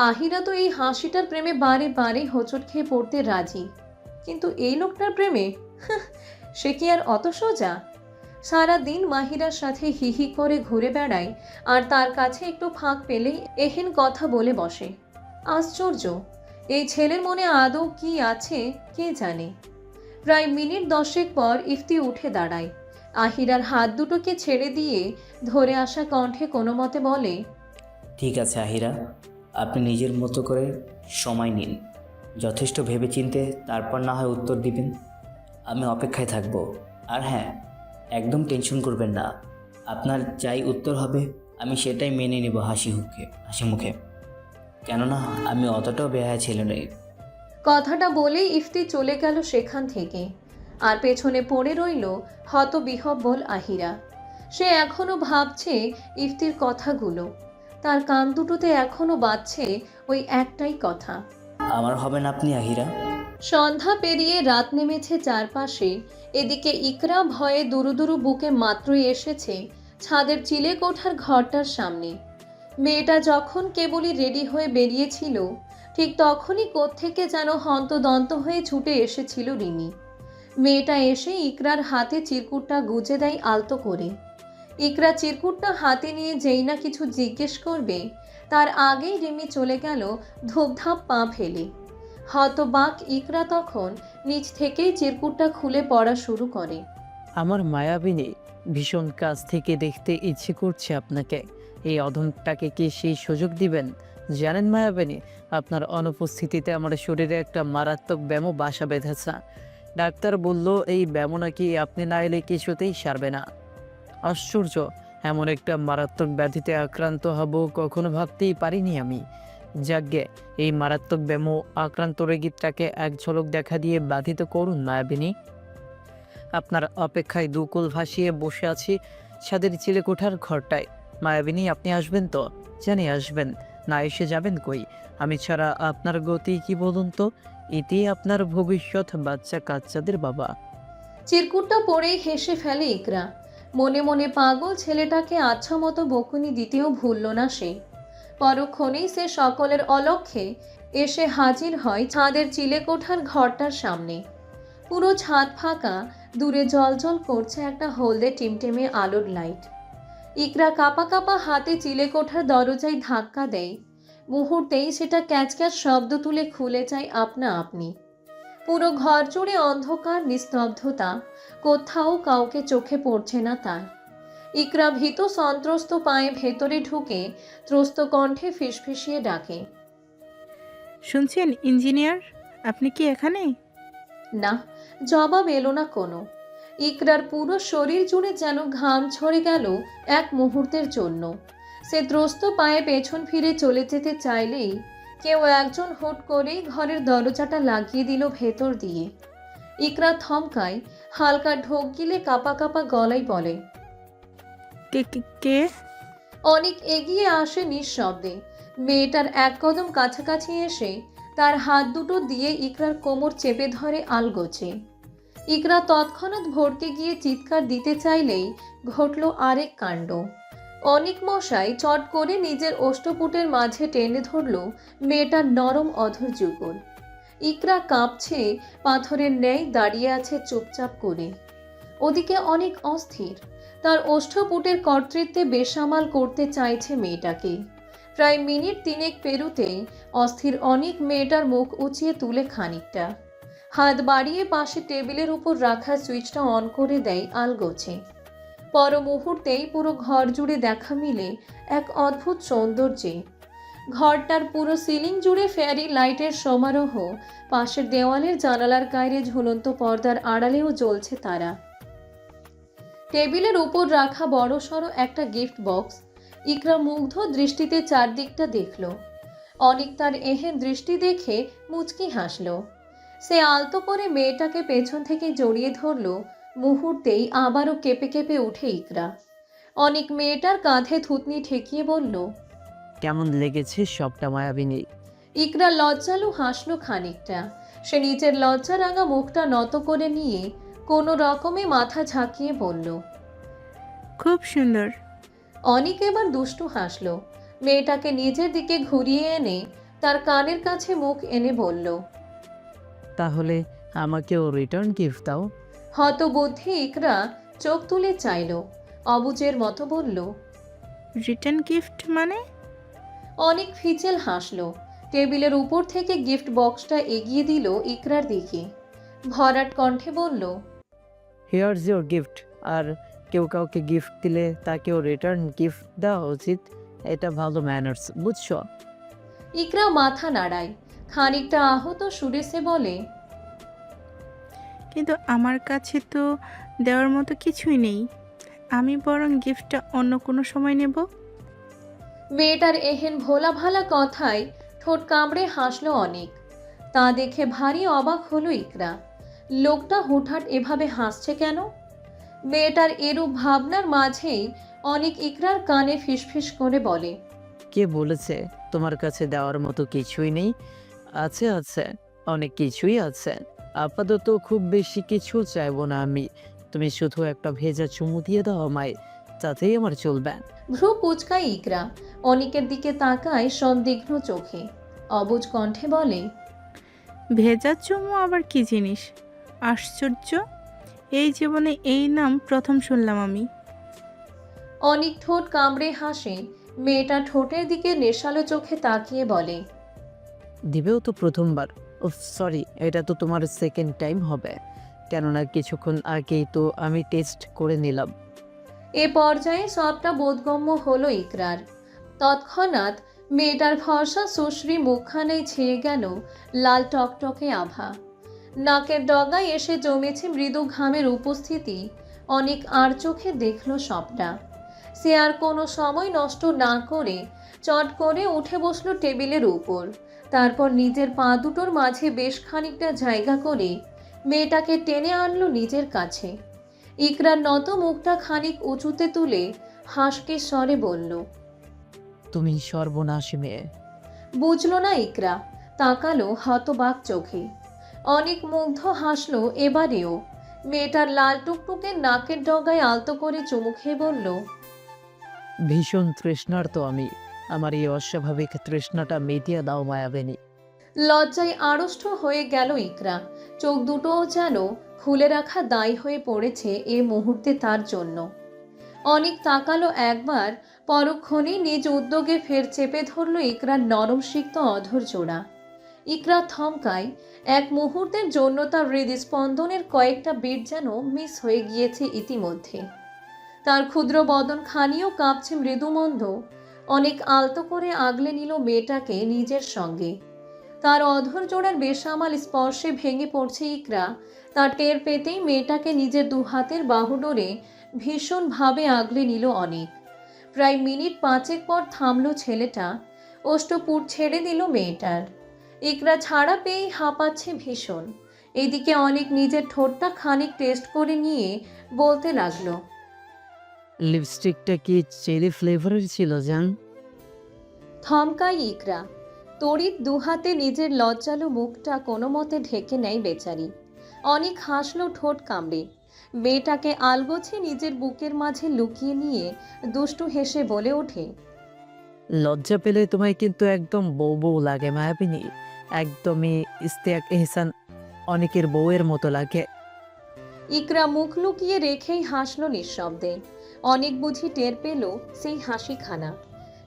আহিরা তো এই হাসিটার প্রেমে বারে বারে হোঁচট খেয়ে পড়তে রাজি, কিন্তু এই লোকটার প্রেমে সে কি আর অত সোজা? সারা দিন মাহিরার সাথে হিহি করে ঘুরে বেড়ায়, আর তার কাছে একটু ফাঁক পেলেই এহেন কথা বলে বসে। আশ্চর্য, এই ছেলের মনে আদৌ কি আছে কে জানে। প্রায় মিনিট 10 পর ইফতি উঠে দাঁড়ায়, আহিরার হাত দুটোকে ছেড়ে দিয়ে ধরে আসা কণ্ঠে কোনো মতে বলে, ঠিক আছে আহিরা, আপনি নিজের মতো করে সময় নিন, যথেষ্ট ভেবেচিন্তে তারপর না হয় উত্তর দিবেন। আমি অপেক্ষায় থাকব। আর হ্যাঁ, একদম টেনশন করবেন না, আপনার যাই উত্তর হবে আমি সেটাই মেনে নেব হাসি মুখে, কেননা আমি অতটাও বেহায়া ছেলে নই। কথাটা বলেই ইফতি চলে গেল সেখান থেকে, আর পেছনে পড়ে রইল হতবিহ্বল আহিরা। সে এখনো ভাবছে ইফতির কথাগুলো, তার কান দুটোতে এখনো বাজছে ওই একটাই কথা, আমার হবেন আপনি আহিরা। সন্ধ্যা পেরিয়ে রাত নেমেছে চারপাশে। এদিকে ইকরা ভয়ে দুরু দুরু বুকে মাত্রই এসেছে ছাদের চিলে কোঠার ঘরটার সামনে। মেয়েটা যখন কেবলই রেডি হয়ে বেরিয়েছিল, ঠিক তখনই কোত্থেকে যেন হন্তদন্ত হয়ে ছুটে এসেছিল রিমি। মেয়েটা এসে ইকরার হাতে চিরকুটটা গুজে দেয় আলতো করে। ইকরা চিরকুটটা হাতে নিয়ে যেই না কিছু জিজ্ঞেস করবে, তার আগেই রিমি চলে গেল ধূপধাপ পা ফেলে। হতবাক ইকরা তখন নিজ থেকেই চিরকুটটা খুলে পড়া শুরু করে। আমার মায়াবিনী, ভীষণ কাছ থেকে দেখতে ইচ্ছে করছে আপনাকে। এই অধমটাকে কি সেই সুযোগ দিবেন? জানেন মায়াবিনী, আপনার অনুপস্থিতিতে আমার শরীরে একটা মারাত্মক ব্যামো বাসা বেঁধেছে। ডাক্তার বলল এই ব্যামো নাকি আপনি না এলে কিছুতেই সারবে না। আশ্চর্য, এমন একটা মারাত্মক ব্যাধিতে আক্রান্ত হব কখনো ভাবতেই পারিনি আমি। যাগ্গে, এই মারাত্মক ব্যামো আক্রান্ত রোগীটাকে এক ঝলক দেখা দিয়ে বাধিত করুন মায়াবিনী। আপনার অপেক্ষায় দুকুল ভাসিয়ে বসে আছি ছাদের চিলেকোঠার ঘরটায়। মায়াবিনী, আপনি আসবেন তো? জানি আসবেন, না এসে যাবেন কই? আমি ছাড়া আপনার গতি কি বলুন তো? এটি আপনার ভবিষ্যৎ বাচ্চা কাচ্চাদের বাবা। চিরকুটটা পড়েই হেসে ফেলে ইকরা। মনে মনে পাগল ছেলেটাকে আচ্ছা মতো বকুনি দিতেও ভুলল না সে। পরক্ষণেই সে সকলের অলক্ষ্যে এসে হাজির হয় ছাদের চিলেকোঠার ঘরটার সামনে। পুরো ছাদ ফাঁকা, দূরে জলজল করছে একটা হলদে টিমটিমে আলোর লাইট। ইকরা কাপা কাপা হাতে চিলেকোঠার দরজায় ধাক্কা দেয়। মুহূর্তেই সেটা ক্যাচ ক্যাচ শব্দ তুলে খুলে যায় আপনা আপনি। পুরো ঘর জুড়ে অন্ধকার, নিস্তব্ধতা, কোথাও কাউকে চোখে পড়ছে না তার। ইকরা ভীত সন্ত্রস্ত পায়ে ভেতরে ঢুকে ত্রস্ত কণ্ঠে ফিসফিসিয়ে ডাকে, শুনছেন ইঞ্জিনিয়ার, আপনি কি এখানে? না, জবাব এলো না কোনো। ইকরার পুরো শরীর জুড়ে যেন ঘাম ঝরে গেল এক মুহূর্তের জন্য। সে ত্রস্ত পায়ে পেছন ফিরে চলে যেতে চাইলেই কেউ একজন হুট করেই ঘরের দরজাটা লাগিয়ে দিল ভেতর দিয়ে। ইকরা থমকায়, হালকা ঢোক গিলে কাপা কাপা গলায় বলে, কে কে কে? অনেক এগিয়ে আসে নিঃশব্দে। মেয়েটার এক কদম কাছাকাছি এসে তার হাত দুটো দিয়ে ইকরার কোমর চেপে ধরে আলগোছে। ইকরা তৎক্ষণাৎ ভড়কে গিয়ে চিৎকার দিতে চাইলেই ঘটল আরেক কাণ্ড। অনিক মশাই চট করে নিজের ওষ্ঠপুটের মাঝে টেনে ধরল মেয়েটার নরম অধর যুগল। ইকরা কাঁপছে, পাথরের ন্যায় দাঁড়িয়ে আছে চুপচাপ করে। ওদিকে অনেক অস্থির, তার ওষ্ঠপুটের কর্তৃত্বে বেসামাল করতে চাইছে মেয়েটাকে। প্রায় মিনিট 3 পেরুতেই অস্থির অনেক মেয়েটার মুখ উঁচিয়ে তুলে খানিকটা হাত বাড়িয়ে পাশে টেবিলের উপর রাখা সুইচটা অন করে দেয় আলগোছে। পর মুহূর্তেই পুরো ঘর জুড়ে দেখা মিলে এক অদ্ভুত সৌন্দর্যে। ঘরটার পুরো সিলিং জুড়ে ফেয়ারি লাইটের সমারোহ, পাশের দেওয়ালের জানালার গায়ে ঝুলন্ত পর্দার আড়ালেও জ্বলছে তারা। টেবিলের উপর রাখা বড়সড় একটা গিফট বক্স। ইকরা মুগ্ধ দৃষ্টিতে চারদিকটা দেখল। অনিক তার এহেন দৃষ্টি দেখে মুচকি হাসল। সে আলতো করে মেয়েটাকে পেছন থেকে জড়িয়ে ধরল। মুহূর্তেই আবারও কেঁপে কেঁপে উঠে ইকরা। অনিক মেয়েটার কাঁধে থুতনি ঠেকিয়ে বলল, কেমন লেগেছে সবটা মায়াবিনী? ইকরা লজ্জালু হাসল খানিকটা। সে নিচের লজ্জা রাঙা মুখটা নত করে নিয়ে কোনো রকমে মাথা ঝাঁকিয়ে বলল, খুব সুন্দর। অনিক এবার দুষ্টু হাসলো। মেয়েটাকে নিজের দিকে ঘুরিয়ে এনে তার কানের কাছে মুখ এনে বলল। তাহলে আমাকেও রিটার্ন গিফট দাও। হতবুদ্ধি ইকরা চোখ তুলে চাইল, অবুজের মতো বলল। রিটার্ন গিফট মানে? অনেক ফিচেল হাসলো। টেবিলের উপর থেকে গিফট বক্সটা এগিয়ে দিল ইকরার দিকে। ভরাট কণ্ঠে বলল। Here's your gift. আর কেউ কাউকে গিফট দিলে তাকেও রিটার্ন গিফট দেওয়া উচিত। এটা ভালো ম্যানার্স, বুঝছো? ইকরা মাথা নাড়ায়, খানিকটা আহত সুরে সে বলে। কিন্তু আমার কাছে তো দেওয়ার মতো কিছুই নেই। আমি বরং গিফটটা অন্য কোনো সময় নেব। মেয়েটার এহেন ভোলা ভালা কথায় ঠোঁট কামড়ে হাসলো অনেক। তা দেখে ভারী অবাক হলো ইকরা। লোকটা হুটহাট এভাবে হাসছে কেন? মেয়েটার এরূপ ভাবনার মাঝেই অনেক ইকরার কানে ফিসফিস করে বলে। কে বলেছে তোমার কাছে দেওয়ার মতো কিছুই নেই? আছে আছে, অনেক কিছুই আছে। আপাতত খুব বেশি কিছু চাইবো না আমি। তুমি শুধু একটা ভেজা চুমু দিয়ে দাও আমায়, তাতেই আমার চলবে। ভ্রু কুচকায় ইকরা, অনিকের দিকে তাকায় সন্দিগ্ধ চোখে। অবুজ কণ্ঠে বলে। ভেজা চুমু আবার কি জিনিস? আশ্চর্য, এই জীবনে এই নাম প্রথম শুনলাম আমি। অনিক ঠোঁট কামড়ে হাসে। মেয়েটা ঠোঁটের দিকে নেশালো চোখে তাকিয়ে বলে। দিবেও তো প্রথমবার। ও সরি, এটা তো তোমার সেকেন্ড টাইম হবে, কেননা কিছুক্ষণ আগেই তো আমি টেস্ট করে নিলাম। এ পর্যায়ে সবটা বোধগম্য হলো ইকরার। তৎক্ষণাৎ মেয়েটার ফর্সা সুশ্রী মুখখানেই ছেয়ে গেল লাল টকটকে আভা। নাকের ডগায় এসে জমেছে মৃদু ঘামের উপস্থিতি। অনেক আর চোখে দেখল সবটা। সে আর কোনো সময় নষ্ট না করে চট করে উঠে বসলো টেবিলের উপর। তারপর নিজের পা দুটোর মাঝে বেশ খানিকটা জায়গা করে মেয়েটাকে টেনে আনলো নিজের কাছে। ইকরার নত মুখটা খানিক উঁচুতে তুলে হাসকে স্বরে বলল। তুমি সর্বনাশী মেয়ে। বুঝলো না ইকরা, তাকালো হতবাক চোখে। অনেক মুগ্ধ হাসলো এবারেও। মেয়েটার লাল টুকটুকে নাকের ডগায় আলতো করে চুমু খেয়ে বলল। ভীষণ তৃষ্ণার তো আমি, আমার এই অস্বাভাবিক তৃষ্ণাটা মিটিয়ে দাও মায়াবেনী। লজ্জায় আড়ষ্ট হয়ে গেল ইকরা। চোখ দুটোও যেন খুলে রাখা দায় হয়ে পড়েছে এ মুহূর্তে তার জন্য। অনেক তাকালো একবার, পরক্ষণেই নিজ উদ্যোগে ফের চেপে ধরল ইকরার নরম সিক্ত অধর জোড়া। ইকরা থমকায়। এক মুহূর্তের জন্য তার হৃদস্পন্দনের কয়েকটা বিট যেন মিস হয়ে গিয়েছে ইতিমধ্যে। তার ক্ষুদ্র বদন খানিও কাঁপছে মৃদুমন্দ। অনেক আলতো করে আগলে নিল মেয়েটাকে নিজের সঙ্গে। তার অধর জোড়ার বেসামাল স্পর্শে ভেঙে পড়ছে ইকরা। তার টের পেতেই মেয়েটাকে নিজের দু হাতের বাহুডোরে ভীষণভাবে আগলে নিল অনেক। প্রায় মিনিট পাঁচেক পর থামলো ছেলেটা। অষ্টপুর ছেড়ে দিল মেয়েটার। ইকরা ছাড়া পেয়েই হাঁপাচ্ছে ভীষণ। এদিকে অনেক নিজের ঠোঁটটা খানিক টেস্ট করে নিয়ে বলতে লাগলো। লিপস্টিকটা কি চেরি ফ্লেভারের ছিল জান? থমকাই ইকরা। তড়িৎ দুহাতে নিজের লজ্জালো মুখটা কোনো মতে ঢেকে নেয় বেচারি। অনেক হাসলো ঠোঁট কামড়ে। মেয়েটাকে আলগোছে নিজের বুকের মাঝে লুকিয়ে নিয়ে দুষ্টু হেসে বলে ওঠে। লজ্জা পেলে তোমায় কিন্তু একদম বউ বউ লাগে মায়াবিনী। একদমই ইস্তেয়াক এহসান অনেকের বউয়ের মতো লাগে। ইকরা মুখ লুকিয়ে রেখেই হাসলো নিঃশব্দে। অনেক বুঝি টের পেল সেই হাসিখানা।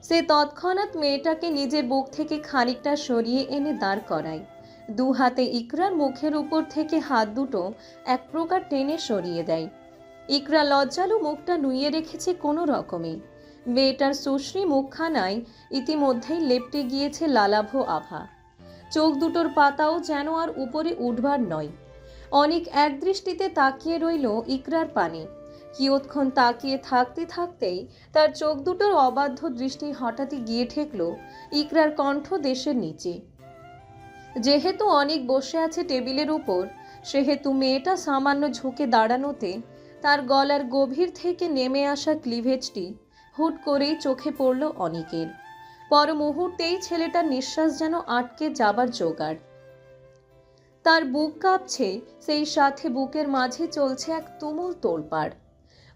সে তৎক্ষণাৎ মেয়েটাকে নিজের বুক থেকে খানিকটা সরিয়ে এনে দাঁড় করায়। দু হাতে ইকরার মুখের উপর থেকে হাত দুটো এক প্রকার টেনে সরিয়ে দেয়। ইকরা লজ্জালু মুখটা নুইয়ে রেখেছে কোনো রকমে। মেয়েটার সুশ্রী মুখখানায় ইতিমধ্যেই লেপটে গিয়েছে লালাভ আভা। চোখ দুটোর পাতাও যেন আর উপরে উঠবার নয়। অনেক একদৃষ্টিতে তাকিয়ে রইল ইকরার পানে। কিয়ৎক্ষণ তাকিয়ে থাকতে থাকতেই তার চোখ দুটোর অবাধ্য দৃষ্টি হঠাৎই গিয়ে ঠেকল ইকরার কণ্ঠ দেশের নিচে। যেহেতু অনেক বসে আছে টেবিলের উপর, সেহেতু মেয়েটা সামান্য ঝুঁকে দাঁড়ানোতে তার গলার গভীর থেকে নেমে আসা ক্লিভেজটি হুট করেই চোখে পড়ল অনিকের। পর মুহূর্তেই ছেলেটার নিঃশ্বাস যেন আটকে যাবার জোগাড়। তার বুক কাঁপছে, সেই সাথে বুকের মাঝে চলছে এক তুমুল তোলপাড়।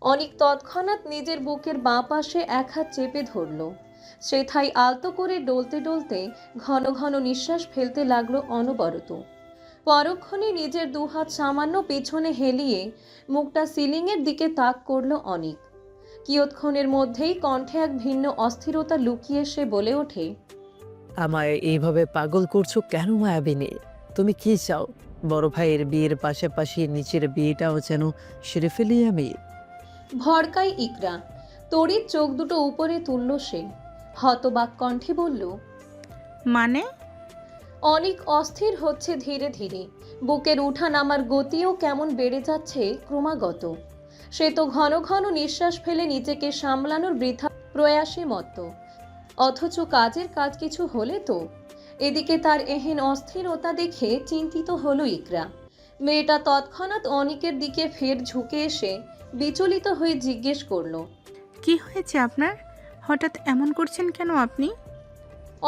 অনিক তৎক্ষণাৎ নিজের বুকের বাঁ পাশে এক হাত চেপে ধরল। সেথায় আলতো করে ডলতে ডলতে ঘন ঘন নিঃশ্বাস ফেলতে লাগলো অনবরত। পরক্ষণে নিজের দুহাত সামান্য পেছনে হেলিয়ে মুখটা সিলিংয়ের দিকে তাক করল অনিক। কিয়ৎক্ষণের মধ্যেই কণ্ঠে এক ভিন্ন অস্থিরতা লুকিয়ে সে বলে ওঠে, আমায় এইভাবে পাগল করছো কেন মায়াবিনী? তুমি কি চাও? বড় ভাইয়ের বিয়ের পাশাপাশি নিচের বিয়েটাও যেন সেরে ফেলি আমি? ভড়কাই ইকরা। তড়িৎ চোখ দুটো উপরে তুলল সে। হতবাক কণ্ঠে বলল, মানে? অনেক অস্থির হচ্ছে ধীরে ধীরে। বুকের উঠা নামার গতিও কেমন বেড়ে যাচ্ছে ক্রমাগত। সে তো ঘন ঘন নিঃশ্বাস ফেলে নিজেকে সামলানোর বৃথা প্রয়াসে মত্ত, অথচ কাজের কাজ কিছু হলে তো। এদিকে তার এহেন অস্থিরতা দেখে চিন্তিত হলো ইকরা। মেয়েটা তৎক্ষণাৎ অনিকের দিকে ফের ঝুঁকে এসে বিচলিত হয়ে জিজ্ঞেস করলো, কি হয়েছে আপনার? হঠাৎ এমন করছেন কেন আপনি?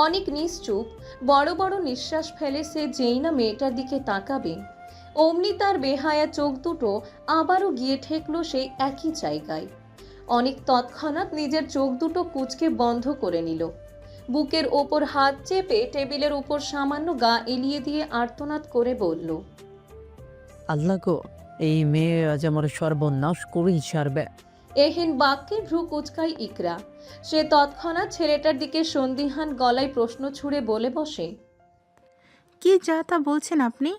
অনেক নিশ্চুপ। বড় বড় নিঃশ্বাস ফেলে সে যেই না মেয়েটার দিকে তাকাবে, অমনি তার বেহায়া চোখ দুটো আবারও গিয়ে ঠেকল সেই একই জায়গায়। অনেক তৎক্ষণাৎ নিজের চোখ দুটো কুঁচকে বন্ধ করে নিল। বুকের ওপর হাত চেপে টেবিলের উপর সামান্য গা এলিয়ে দিয়ে আর্তনাদ করে বলল, আল্লাহ গো, এই মেয়ে আজ আমার সর্বনাশ করেই ছাড়বে। এহেন বাক্যে ভ্রু কুচকাই ইকরা। সে তৎক্ষণাৎ ছেলেটার দিকে সন্দিহান গলায় প্রশ্ন ছুড়ে বলে বসে, কি যা তা বলছেন আপনি?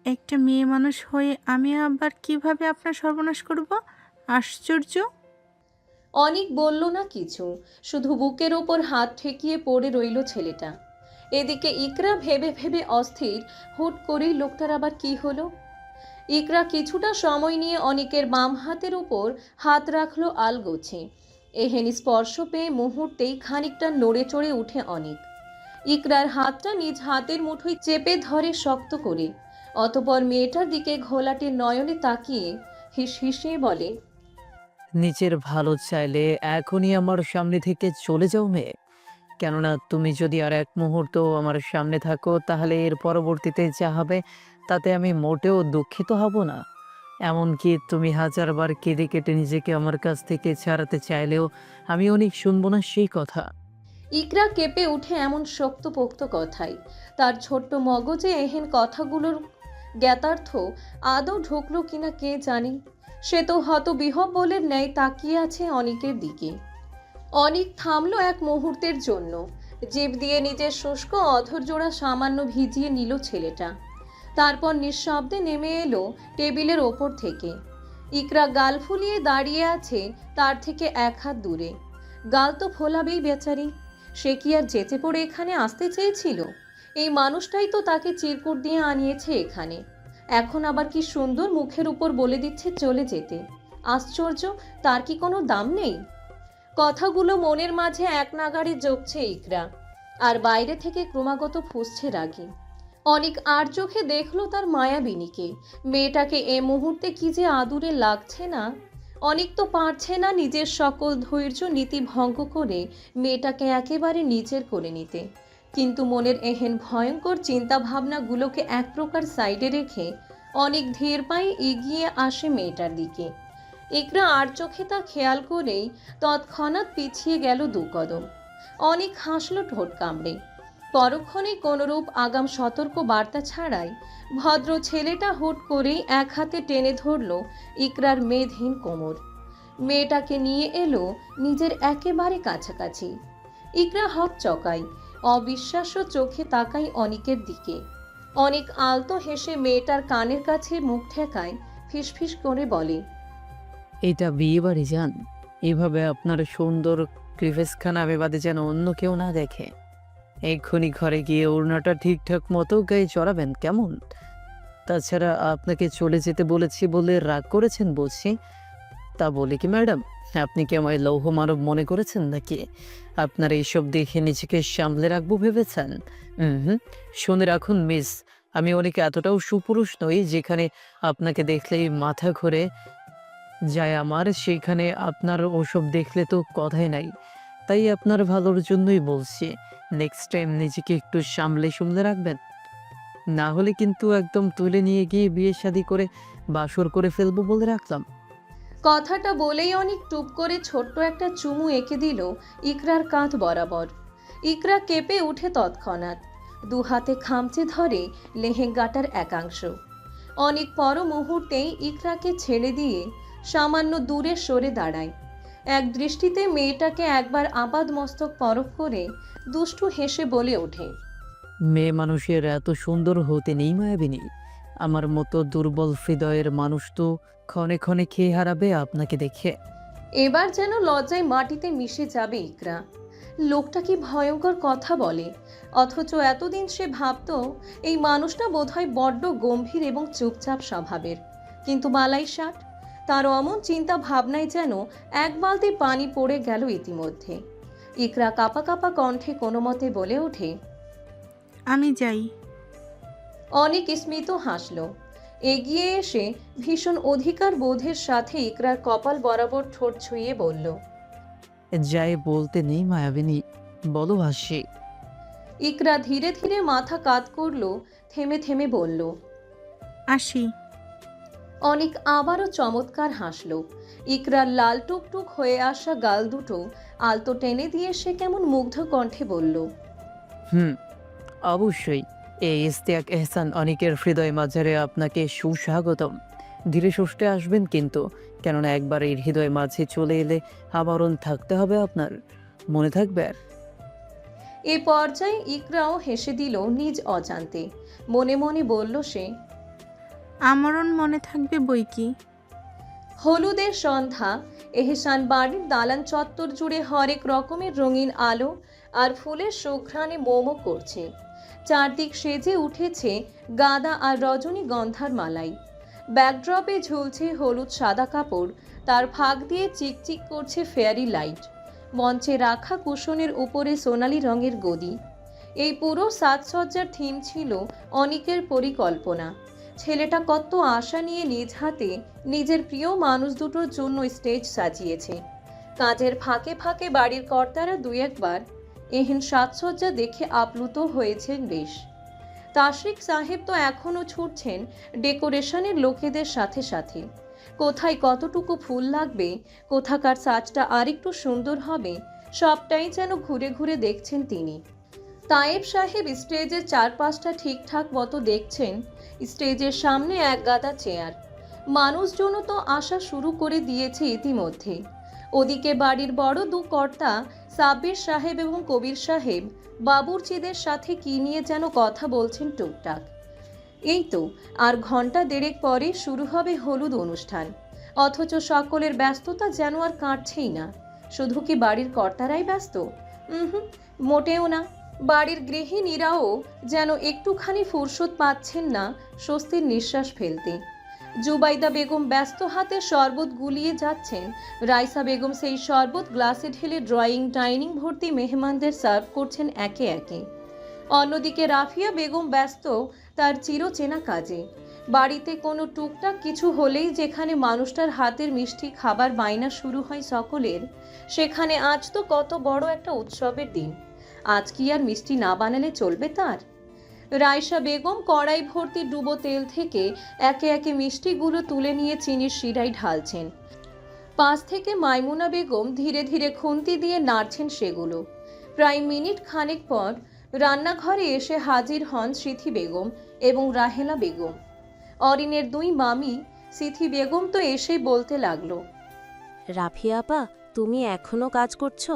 একটা মেয়ে মানুষ হয়ে আমি আবার কিভাবে আপনার সর্বনাশ করব? আশ্চর্য! অনিক বলল না কিছু, শুধু বুকের ওপর হাত ঠেকিয়ে পড়ে রইল ছেলেটা। এদিকে ইকরা ভেবে ভেবে অস্থির, হুট করেই লোকটার আবার কি হলো। ইকরা কিছুটা সময় নিয়ে অনিকের বাম হাতের উপর হাত রাখলো আলগোছে। এহেন স্পর্শ পেয়ে মুহূর্তেই খানিকটা নড়ে চড়ে উঠে অনিক। ইকরার হাতটা নিজ হাতের মুঠোয় চেপে ধরে শক্ত করে, অতঃপর মেয়েটার দিকে ঘোলাটে নয়নে তাকিয়ে হিস হিসিয়ে বলে, নিচের ভালো চাইলে এখনই আমার সামনে থেকে চলে যাও মেয়ে। কেননা তুমি যদি আর এক মুহূর্ত আমার সামনে থাকো তাহলে এর পরবর্তীতে যা হবে তাতে আমি মোটেও দুঃখিত হব না। এমনকি তুমি হাজারবার কেঁদে কেটে নিজেকে আমার কাছ থেকে ছাড়াতে চাইলেও আমি অনেক শুনবো না সেই কথা। ইকরা কেঁপে উঠে এমন শক্তপোক্ত কথায়। তার ছোট্ট মগজে এহেন কথাগুলোর জ্ঞাতার্থ আদৌ ঢুকলো কিনা কে জানে। সে তো হতবিহ্বলের ন্যায় তাকিয়ে আছে অনিকের দিকে। অনিক থামলো এক মুহূর্তের জন্য। জিভ দিয়ে নিজের শুষ্ক অধরজোড়া সামান্য ভিজিয়ে নিল ছেলেটা। তারপর নিঃশব্দে নেমে এলো টেবিলের ওপর থেকে। ইকরা গাল ফুলিয়ে দাঁড়িয়ে আছে তার থেকে এক হাত দূরে। গাল তো ফোলাবেই বেচারি। সে কি আর যেতে পড়ে এখানে আসতে চেয়েছিল? এই মানুষটাই তো তাকে চিরকুট দিয়ে আনিয়েছে এখানে। এখন আবার কি সুন্দর মুখের উপর বলে দিচ্ছে চলে যেতে। আশ্চর্য, তার কি কোনো দাম নেই? কথাগুলো মনের মাঝে এক নাগাড়ে জপছে ইকরা, আর বাইরে থেকে ক্রমাগত ফুঁসছে রাগী। অনেক আর চোখে দেখলো তার মায়াবিনীকে। মেয়েটাকে এ মুহূর্তে কি যে আদুরে লাগছে না। অনেক তো পারছে না নিজের সকল ধৈর্য নীতি ভঙ্গ করে মেয়েটাকে একেবারে নিজের করে নিতে। কিন্তু মনের এহেন ভয়ঙ্কর চিন্তা ভাবনাগুলোকে এক প্রকার সাইডে রেখে অনেক ধীর পায়ে এগিয়ে আসে মেয়েটার দিকে। ইকরা আর চোখে তা খেয়াল করেই তৎক্ষণাৎ পিছিয়ে গেল দু কদম। অনেক হাসল ঠোঁট কামড়ে। পরক্ষণে কোনরূপ আগাম সতর্ক বার্তা ছাড়াই ভদ্র ছেলেটা হুট করেই এক হাতে টেনে ধরল ইকরার মেদহীন কোমর। মেয়েটাকে নিয়ে এলো নিজের একেবারে কাছাকাছি। ইকরা হকচকাই, অবিশ্বাস্য চোখে তাকাই অনিকের দিকে। অনেক আলতো হেসে মেয়েটার কানের কাছে মুখ ঠেকায়, ফিসফিস করে বলে, এটা বিয়ে বাড়ি যান, এভাবে আপনার সুন্দর ক্লিভেজখানা আমি বাদে যেন অন্য কেউ না দেখে। এক্ষুনি ঘরে গিয়ে ওড়নাটা ঠিকঠাক মতো গায়ে চড়াবেন কেমন? তাছাড়া আপনাকে চলে যেতে বলেছি বলে রাগ করেছেন বলছি। তা বলে কি ম্যাডাম, আপনি কি আমায় লৌহ মানব মনে করেছেন নাকি? আপনার এইসব দেখে নিজেকে সামলে রাখবো ভেবেছেন? হুম, শুনে রাখুন মিস, আমি অনেক এতটাও সুপুরুষ নই যেখানে আপনাকে দেখলেই মাথা ঘুরে যায় আমার, সেইখানে আপনার ওসব দেখলে তো কথাই নাই। তাই আপনার ভালোর জন্যই বলছি, নেক্সট টাইম নিজেকে একটু সামলে রাখবেন। না হলে কিন্তু একদম তুলে নিয়ে গিয়ে বিয়ে শাদী করে বাসর করে ফেলবো বলে রাখলাম। কথাটা বলেই অনেক টুপ করে ছোট্ট একটা চুমু এঁকে দিল ইকরার কাঁধ বরাবর। ইকরা কেঁপে উঠে তৎক্ষণাৎ, দু হাতে খামচে ধরে লেহেঙ্গাটার একাংশ। অনেক পর মুহূর্তেই ইকরাকে ছেড়ে দিয়ে সামান্য দূরে সরে দাঁড়ায়। এক দৃষ্টিতে মেয়েটাকে একবার আপাদ মস্তক পরখ করে দুষ্টু হেসে বলে ওঠে, মেয়ে মানুষের এত সুন্দর হতে নেই মায়াবিনী। আমার মতো দুর্বল হৃদয়ের মানুষ তো ক্ষণে ক্ষণে খেয়ে হারাবে আপনাকে দেখে। এবার যেন লজ্জায় মাটিতে মিশে যাবে ইকরা। লোকটা কি ভয়ঙ্কর কথা বলে, অথচ এতদিন সে ভাবত এই মানুষটা বোধহয় বড্ড গম্ভীর এবং চুপচাপ স্বভাবের। কিন্তু বালাই ষাট, তার অমন চিন্তা ভাবনায় যেন এক বালতি পানি পড়ে গেল ইতিমধ্যে। ইকরা কাঁপা কাঁপা কণ্ঠে কোনো মতে বলে ওঠে, আমি যাই। অনেক স্মিত হাসল। এগিয়ে এসে ভীষণ অধিকার বোধের সাথে ইকরার কপাল বরাবর ঠোঁট ছুঁয়ে বলল, যাই বলতে নেই মায়াবিনী, বলো ভাসি। ইকরা ধীরে ধীরে মাথা কাত করল, থেমে থেমে বলল, আসি। অনেক আবারও চমৎকার হাসল। ইকরার লাল টুকটুক হয়ে আসা গাল দুটো আলতো টেনে দিয়ে সে কেমন মুগ্ধ কণ্ঠে বলল, অবশ্যই। এই ইস্তিয়াক এহসান অনেকের হৃদয় মাঝারে আপনাকে সুস্বাগতম। ধীরে সুস্থে আসবেন কিন্তু, কেননা একবার এই হৃদয় মাঝে চলে এলে আমরণ থাকতে হবে আপনার, মনে থাকবে। এ পর্যায়ে ইকরাও হেসে দিল নিজ অজান্তে। মনে মনে বলল সে, আমরণ মনে থাকবে বই কি। হলুদের সন্ধ্যা। এহসান বাড়ির দালান চত্বর জুড়ে হরেক রকমের রঙিন আলো আর ফুলের সুঘ্রাণে মোমো করছে। চারদিক সেজে উঠেছে গাঁদা আর রজনীগন্ধার মালাই। ব্যাকড্রপে ঝুলছে হলুদ সাদা কাপড়, তার ফাঁক দিয়ে চিকচিক করছে ফেয়ারি লাইট। মঞ্চে রাখা কুশনের উপরে সোনালি রঙের গদি। এই পুরো সাজসজ্জার থিম ছিল অনিকের পরিকল্পনা। ছেলেটা কত আশা নিয়ে নিজ হাতে নিজের প্রিয় মানুষ দুটোর জন্য স্টেজ সাজিয়েছে। কাজের ফাঁকে ফাঁকে বাড়ির কর্তারা দুই একবার এহেন সাজসজ্জা দেখে আপ্লুত হয়েছেন বেশ। তাশরিক সাহেব তো এখনও ছুটছেন ডেকোরেশনের লোকেদের সাথে সাথে। কোথায় কতটুকু ফুল লাগবে, কোথাকার সাজটা আরেকটু সুন্দর হবে, সবটাই যেন ঘুরে ঘুরে দেখছেন তিনি। তায়েব সাহেব স্টেজের চারপাশটা ঠিকঠাক মতো দেখছেন। স্টেজের সামনে এক গাদা চেয়ার। মানুষজনও তো আসা শুরু করে দিয়েছে ইতিমধ্যে। ওদিকে বাড়ির বড় দু কর্তা সাব্বির সাহেব এবং কবির সাহেব বাবুর্চিদের সাথে কি নিয়ে যেন কথা বলছেন টুকটাক। এই তো আর ঘন্টা দেড়েক পরে শুরু হবে হলুদ অনুষ্ঠান, অথচ সকলের ব্যস্ততা যেন আর কাটছেই না। শুধু কি বাড়ির কর্তারাই ব্যস্ত? মোটেও না। বাড়ির গৃহিণীরাও যেন একটুখানি ফুরসত পাচ্ছেন না স্বস্তির নিঃশ্বাস ফেলতে। জুবাইদা বেগম ব্যস্ত হাতে শরবত গুলিয়ে যাচ্ছেন। রাইসা বেগম সেই শরবত গ্লাসে ঢেলে ড্রয়িং ডাইনিং ভর্তি মেহমানদের সার্ভ করছেন একে একে। অন্যদিকে রাফিয়া বেগম ব্যস্ত তার চিরচেনা কাজে। বাড়িতে কোনো টুকটাক কিছু হলেই যেখানে মানুষটার হাতের মিষ্টি খাবার বায়না শুরু হয় সকলের, সেখানে আজ তো কত বড় একটা উৎসবের দিন। আজ কি আর মিষ্টি না বানালে চলবে তার? রাইসা বেগম কড়াই ভর্তি ডুবো তেল থেকে একে একে মিষ্টিগুলো তুলে নিয়ে চিনির শিরায় ঢালছেন। পাশ থেকে মাইমুনা বেগম ধীরে ধীরে খুন্তি দিয়ে নাড়ছেন সেগুলো। প্রায় মিনিট খানেক পর রান্নাঘরে এসে হাজির হন সিথি বেগম এবং রাহেলা বেগম। অরিনের দুই মামি। সিথি বেগম তো এসেই বলতে লাগলো, রাফিয়া আপা, তুমি এখনো কাজ করছো?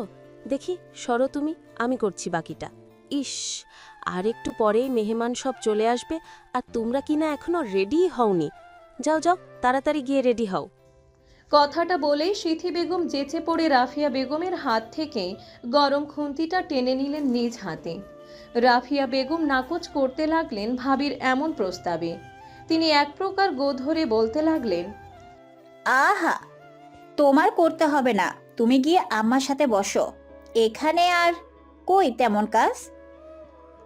দেখি সরো তুমি, আমি করছি বাকিটা। ইস, আর একটু পরেই মেহমান সব চলে আসবে, আর তোমরা কিনা এখনো রেডি হওনি। যাও যাও, তাড়াতাড়ি গিয়ে রেডি হও। কথাটা বলেই সিথি বেগম যেচে পড়ে রাফিয়া বেগমের হাত থেকে গরম খুন্তিটা টেনে নিলেন নিজ হাতে। রাফিয়া বেগম নাকচ করতে লাগলেন ভাবির এমন প্রস্তাবে। তিনি এক প্রকার গো ধরে বলতে লাগলেন, আহা, তোমার করতে হবে না, তুমি গিয়ে আম্মার সাথে বসো। এখানে আর কই তেমন কাজ,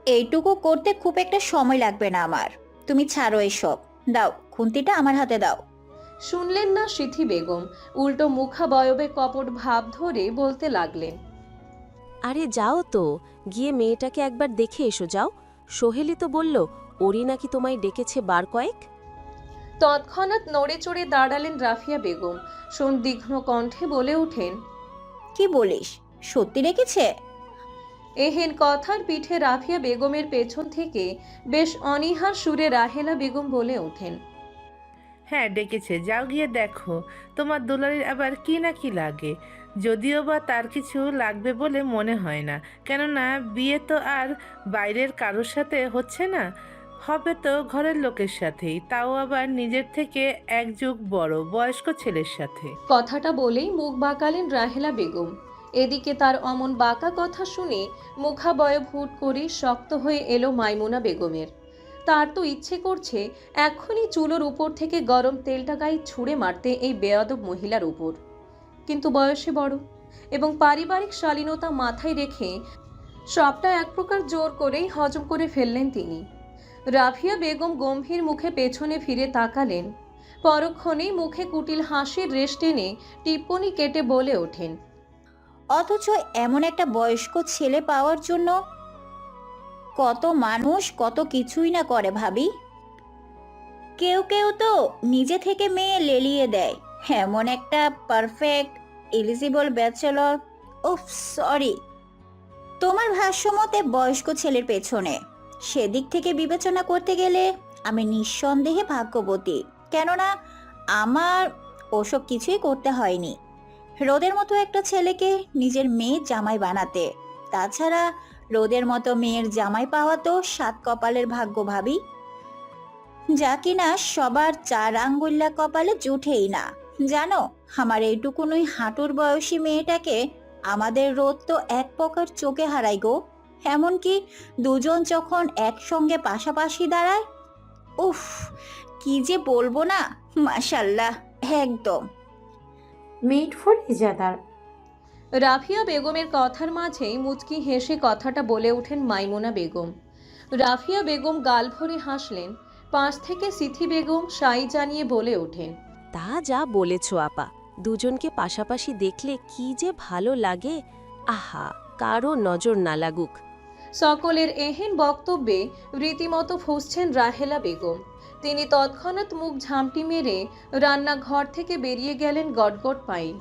এইটুকু করতে খুব একটা সময় লাগবে না আমার। তুমি ছাড়ো এসব, দাও খুন্তিটা আমার হাতে দাও। শুনলেন না সিথি বেগম, উল্টো মুখাবয়বে কপট ভাব ধরে বলতে লাগলেন, আরে যাও তো, গিয়ে মেয়েটাকে একবার দেখে এসো। যাও, সোহেলি তো বলল ওরি নাকি তোমায় ডেকেছে বার কয়েক। তৎক্ষণাৎ নড়ে চড়ে দাঁড়ালেন রাফিয়া বেগম। সন্দিগ্ধ কণ্ঠে বলে ওঠেন, কি বলিস, সত্যি রেখেছে? এহেন কথার পিঠে রাফিয়া বেগমের পেছন থেকে বেশ অনীহার সুরে রাহেলা বেগম বলে ওঠেন, হ্যাঁ ডেকেছে, যাও গিয়ে দেখো তোমার দুলারির আবার কি না কি লাগে। যদিও বা তার কিছু লাগবে বলে মনে হয় না, কেননা বিয়ে তো আর বাইরের কারোর সাথে হচ্ছে না, হবে তো ঘরের লোকের সাথেই, তাও আবার নিজের থেকে এক যুগ বড় বয়স্ক ছেলের সাথে। কথাটা বলেই মুখ বাঁকালেন রাহেলা বেগম। এদিকে তার অমন বাঁকা কথা শুনে মুখাবয়ব হুট করেই শক্ত হয়ে এলো মাইমুনা বেগমের। তার তো ইচ্ছে করছে এক্ষুনি চুলোর উপর থেকে গরম তেলটা গায়ে ছুঁড়ে মারতে এই বেয়াদব মহিলার উপর, কিন্তু বয়সে বড় এবং পারিবারিক শালীনতা মাথায় রেখে সবটা এক প্রকার জোর করেই হজম করে ফেললেন তিনি। রাফিয়া বেগম গম্ভীর মুখে পেছনে ফিরে তাকালেন। পরক্ষণেই মুখে কুটিল হাসির রেশ টেনে টিপ্পনি কেটে বলে ওঠেন, অথচ এমন একটা বয়স্ক ছেলে পাওয়ার জন্য কত মানুষ কত কিছুই না করে ভাবি। কেউ কেউ তো নিজে থেকে মেয়ে লেলিয়ে দেয়, এমন একটা পারফেক্ট এলিজিবল ব্যাচেলর। ওফ সরি, তোমার ভাষ্যমতে বয়স্ক ছেলের পেছনে সেদিক থেকে বিবেচনা করতে গেলে আমি নিঃসন্দেহে ভাগ্যবতী, কেননা আমার ওসব কিছুই করতে হয়নি রোদের মতো একটা ছেলেকে নিজের মেয়ে জামাই বানাতে। তাছাড়া রোদের মতো মেয়ের জামাই পাওয়া তো সাত কপালের ভাগ্য ভাবি, যা কিনা সবার 4 আঙ্গুল্লা কপালে জুটেই না। জানো, আমার এইটুকুনই হাঁটুর বয়সী মেয়েটাকে আমাদের রোদ তো এক প্রকার চোখে হারাই গো। এমনকি দুজন যখন একসঙ্গে পাশাপাশি দাঁড়ায়, উফ কি যে বলবো না, মাশাল্লাহ একদম। Made for ইজাদার। রাফিয়া বেগমের কথার মাঝেই মুচকি হেসে কথাটা বলে ওঠেন মাইমুনা বেগম। রাফিয়া বেগম গাল ভরে হাসলেন। পাশ থেকে সিথি বেগম সাই জানিয়ে বলে ওঠেন, তা যা বলেছ আপা, দুজনকে পাশাপাশি দেখলে কি যে ভালো লাগে। আহা, কারো নজর না লাগুক। সকলের এহেন বক্তব্যে রীতিমতো ফুঁসছেন রাহেলা বেগম। তিনি তৎক্ষণাৎ মুখ ঝামটি মেরে রান্নাঘর থেকে বেরিয়ে গেলেন গটগট পায়ে।